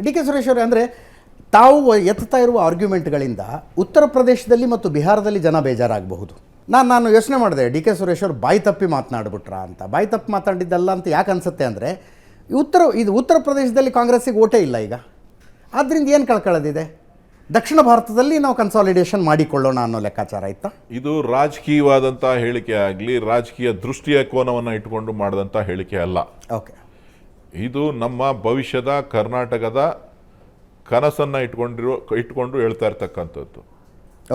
D K Suresh ಅವರೇ, ಅಂದರೆ ತಾವು ಎತ್ತಾ ಇರುವ ಆರ್ಗ್ಯುಮೆಂಟ್ಗಳಿಂದ ಉತ್ತರ ಪ್ರದೇಶದಲ್ಲಿ ಮತ್ತು ಬಿಹಾರದಲ್ಲಿ ಜನ ಬೇಜಾರಾಗಬಹುದು. ನಾನು ಯೋಚನೆ ಮಾಡಿದೆ, ಡಿ ಕೆ ಸುರೇಶ್ ಅವರು ಬಾಯಿ ತಪ್ಪಿ ಮಾತನಾಡ್ಬಿಟ್ರಾ ಅಂತ. ಬಾಯಿ ತಪ್ಪಿ ಮಾತಾಡಿದ್ದಲ್ಲ ಅಂತ ಯಾಕೆ ಅನಿಸುತ್ತೆ ಅಂದರೆ, ಉತ್ತರ ಪ್ರದೇಶದಲ್ಲಿ ಕಾಂಗ್ರೆಸ್ಸಿಗೆ ಓಟೇ ಇಲ್ಲ ಈಗ. ಆದ್ದರಿಂದ ಏನು ಕಳ್ಕೊಳ್ಳೋದಿದೆ? ದಕ್ಷಿಣ ಭಾರತದಲ್ಲಿ ನಾವು ಕನ್ಸಾಲಿಡೇಷನ್ ಮಾಡಿಕೊಳ್ಳೋಣ ಅನ್ನೋ ಲೆಕ್ಕಾಚಾರ ಇತ್ತಾ? ಇದು ರಾಜಕೀಯವಾದಂಥ ಹೇಳಿಕೆ ಆಗಲಿ, ರಾಜಕೀಯ ದೃಷ್ಟಿಯ ಕೋನವನ್ನು ಇಟ್ಟುಕೊಂಡು ಮಾಡಿದಂಥ ಹೇಳಿಕೆ ಅಲ್ಲ. ಓಕೆ, ಇದು ನಮ್ಮ ಭವಿಷ್ಯದ ಕರ್ನಾಟಕದ ಕನಸನ್ನು ಇಟ್ಕೊಂಡು ಹೇಳ್ತಾ ಇರ್ತಕ್ಕಂಥದ್ದು.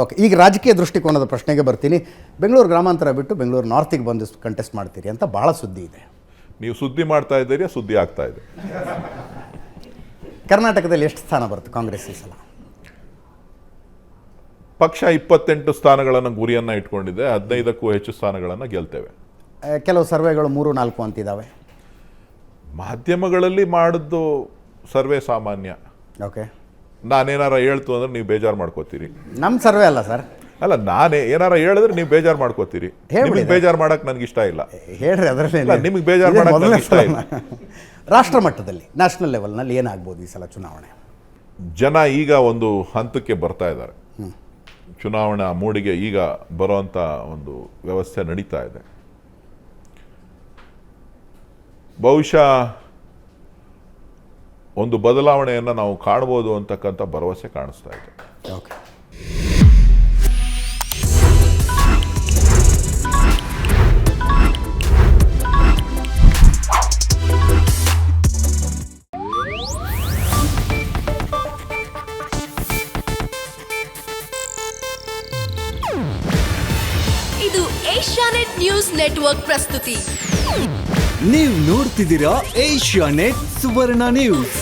ಓಕೆ, ಈಗ ರಾಜಕೀಯ ದೃಷ್ಟಿಕೋನದ ಪ್ರಶ್ನೆಗೆ ಬರ್ತೀನಿ. ಬೆಂಗಳೂರು ಗ್ರಾಮಾಂತರ ಬಿಟ್ಟು ಬೆಂಗಳೂರು ನಾರ್ತಿಗೆ ಬಂದು ಕಂಟೆಸ್ಟ್ ಮಾಡ್ತೀರಿ ಅಂತ ಭಾಳ ಸುದ್ದಿ ಇದೆ. ನೀವು ಸುದ್ದಿ ಮಾಡ್ತಾ ಇದ್ದೀರಿ, ಸುದ್ದಿ ಆಗ್ತಾ ಇದೆ. ಕರ್ನಾಟಕದಲ್ಲಿ ಎಷ್ಟು ಸ್ಥಾನ ಬರುತ್ತೆ ಕಾಂಗ್ರೆಸ್ ಈ ಸಲ? ಪಕ್ಷ 28 ಸ್ಥಾನಗಳನ್ನು ಗುರಿಯನ್ನು ಇಟ್ಕೊಂಡಿದೆ. 15ಕ್ಕೂ ಹೆಚ್ಚು ಸ್ಥಾನಗಳನ್ನು ಗೆಲ್ತೇವೆ. ಕೆಲವು ಸರ್ವೆಗಳು 3-4 ಅಂತಿದ್ದಾವೆ. ಮಾಧ್ಯಮಗಳಲ್ಲಿ ಮಾಡಿದ್ದು ಸರ್ವೇ ಸಾಮಾನ್ಯ. ಓಕೆ, ನಾನೇನಾರ ಹೇಳ್ತು ಅಂದ್ರೆ ನೀವು ಬೇಜಾರು ಮಾಡ್ಕೋತೀರಿ. ನಮ್ಮ ಸರ್ವೆ ಅಲ್ಲ ಸರ್. ಅಲ್ಲ, ನಾನೇ ಏನಾರ ಹೇಳಿದ್ರೆ ನೀವು ಬೇಜಾರು ಮಾಡ್ಕೋತೀರಿ. ನಿಮಗೆ ಬೇಜಾರು ಮಾಡಕ್ಕೆ ನನಗೆ ಇಷ್ಟ ಇಲ್ಲ. ಹೇಳ್ರಿ, ಅದರಲ್ಲಿ ನಿಮಗೆ ಬೇಜಾರು ಮಾಡಕ್ಕೆ ನನಗೆ ಇಷ್ಟ ಇಲ್ಲ. ರಾಷ್ಟ್ರ ಮಟ್ಟದಲ್ಲಿ, ನ್ಯಾಷನಲ್ ಲೆವೆಲ್ನಲ್ಲಿ ಏನಾಗ್ಬೋದು ಈ ಸಲ ಚುನಾವಣೆ? ಜನ ಈಗ ಒಂದು ಹಂತಕ್ಕೆ ಬರ್ತಾ ಇದ್ದಾರೆ. ಚುನಾವಣಾ ಮೂಡಿಗೆ ಈಗ ಬರುವಂಥ ಒಂದು ವ್ಯವಸ್ಥೆ ನಡೀತಾ ಇದೆ. ಬಹುಶಃ ಒಂದು ಬದಲಾವಣೆಯನ್ನು ನಾವು ಕಾಣ್ಬೋದು ಅಂತಕ್ಕಂಥ ಭರವಸೆ ಕಾಣಿಸ್ತಾ ಇದೆ. ಓಕೆ, ಇದು ಏಷ್ಯಾನೆಟ್ ನ್ಯೂಸ್ ನೆಟ್ವರ್ಕ್ ಪ್ರಸ್ತುತಿ. ನೀವು ನೋಡ್ತಿದ್ದೀರಾ ಏಷ್ಯಾನೆಟ್ ಸುವರ್ಣ ನ್ಯೂಸ್.